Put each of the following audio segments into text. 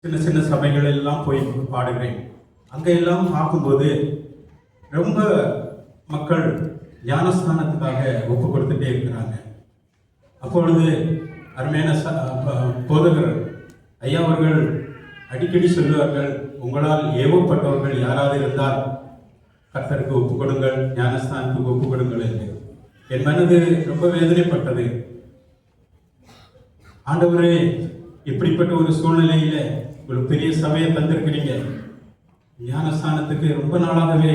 சின்ன சின்ன சபைகள் எல்லாம் போய் பாடுகிறேன். அங்கெல்லாம் பார்க்கும்போது ரொம்ப மக்கள் ஞானஸ்தானத்துக்காக ஒப்பு கொடுத்துட்டே இருக்கிறாங்க. அப்பொழுது அருமையான போதகர் ஐயா அவர்கள் அடிக்கடி சொல்லுவார்கள், உங்களால் ஏவப்பட்டவர்கள் யாராவது இருந்தால் கர்த்தருக்கு ஒப்பு கொடுங்கள், ஞானஸ்தானத்துக்கு ஒப்பு கொடுங்கள் என்று. என் மனது ரொம்ப வேதனைப்பட்டது. ஆண்டவரே, இப்படிப்பட்ட ஒரு சூழ்நிலையில ஒரு பெரிய சபையை தந்திருக்கிறீங்க, ஞானஸ்தானத்துக்கு ரொம்ப நாளாகவே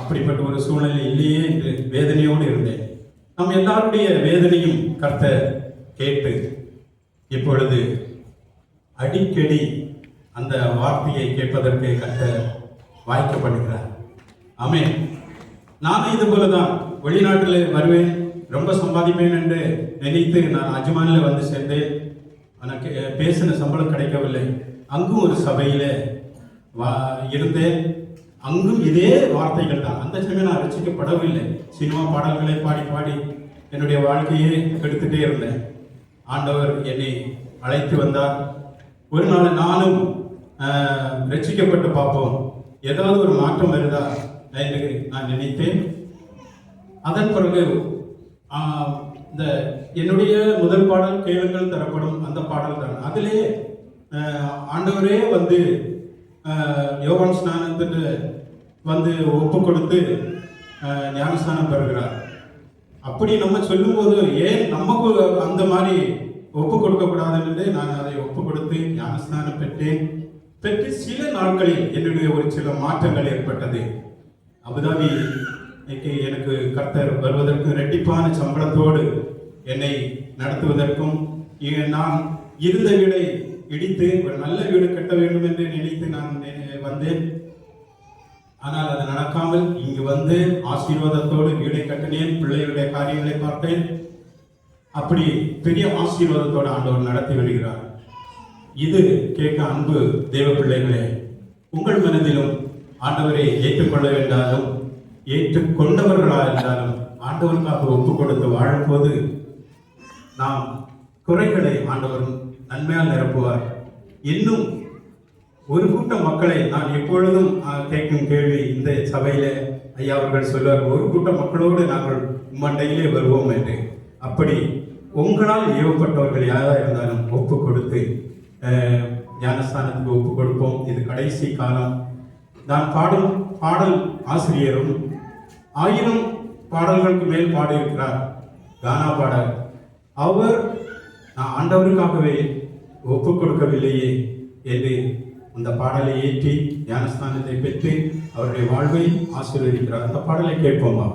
அப்படிப்பட்ட ஒரு சூழ்நிலை இல்லையே என்று வேதனையோடு இருந்தேன். நம் எல்லாருடைய வேதனையும் கர்த்தர் கேட்டு இப்பொழுது அடிக்கடி அந்த வார்த்தையை கேட்பதற்கு கர்த்தர் வாய்க்கப்படுகிறார். ஆமென். நானும் இது போலதான் வெளிநாட்டில் வருவேன், ரொம்ப சம்பாதிப்பேன் என்று நினைத்து நான் அஜ்மானில் வந்து சேர்ந்தேன். எனக்கு பேசின சம்பளம் கிடைக்கவில்லை. அங்கும் ஒரு சபையில் இருந்தேன். அங்கும் இதே வார்த்தைகள் தான். அந்த சமயம் நான் ரசிக்கப்படவில்லை. சினிமா பாடல்களை பாடி பாடி என்னுடைய வாழ்க்கையை கெடுத்துட்டே இருந்தேன். ஆண்டவர் என்னை அழைத்து வந்தார். ஒரு நாள் நானும் ரசிக்கப்பட்டு பார்ப்போம், ஏதாவது ஒரு மாற்றம் வருதா என்று நான் நினைத்தேன். அதன் பிறகு இந்த என்னுடைய முதல் பாடல் கேளுங்கள் தரப்படும் அந்த பாடல் தான். அதிலே ஆண்டவரே வந்து யோவான் ஸ்நானத்துக்கு வந்து ஒப்பு கொடுத்து ஞானஸ்நானம் பெறுகிறார். அப்படி நம்ம சொல்லும்போது ஏன் நமக்கு அந்த மாதிரி ஒப்பு கொடுக்கக்கூடாதுன்னு நான் அதை ஒப்பு கொடுத்து ஞானஸ்நானம் பெற்று சில நாட்களில் என்னுடைய ஒரு சில மாற்றங்கள் ஏற்பட்டது. அபுதாபி எனக்கு கர்த்தர் வருவதற்கு இரட்டிப்பான சம்பளத்தோடு என்னை நடத்துவதற்கும், நான் இருந்த வீடை இடித்து ஒரு நல்ல வீடு கட்ட வேண்டும் என்று நினைத்து நான் வந்தேன். ஆனால் அது நடக்காமல் இங்கு வந்து ஆசீர்வாதத்தோடு வீடை கட்டினேன். பிள்ளைகளுடைய காரியங்களை பார்த்தேன். அப்படி பெரிய ஆசீர்வாதத்தோடு ஆண்டவர் நடத்தி வருகிறார். இது கேட்க அன்பு தேவ பிள்ளைகளே, உங்கள் மனதிலும் ஆண்டவரை ஏற்றுக்கொள்ள வேண்டாலும் ஏற்றுக்கொண்டவர்களாக இருந்தாலும் ஆண்டவருக்காக ஒப்பு கொடுத்து வாழும்போது நாம் குறைகளை ஆண்டவர் நன்மையால் நிரப்புவார். இன்னும் ஒரு கூட்டம் மக்களை நான் எப்பொழுதும் கேட்கும் கேள்வி, இந்த சபையில ஐயா அவர்கள் சொல்வார், ஒரு கூட்டம் மக்களோடு நாங்கள் மண்டையிலே வருவோம் என்று. அப்படி உங்களால் ஏவப்பட்டவர்கள் யாராக இருந்தாலும் ஒப்பு கொடுத்து ஞானஸ்தானத்துக்கு ஒப்பு கொடுப்போம். இது கடைசி காலம். நான் பாடும் பாடல் ஆசிரியரும் 1000 பாடல்களுக்கு மேல் பாடியிருக்கிறார், கானா பாடல். அவர் நான் ஆண்டவருக்காகவே ஒப்பு கொடுக்கவில்லையே என்று அந்த பாடலை ஏற்றி ஞானஸ்தானத்தை பெற்று அவருடைய வாழ்வை ஆசீர்வதிக்கிறார். அந்த பாடலை கேட்போமா?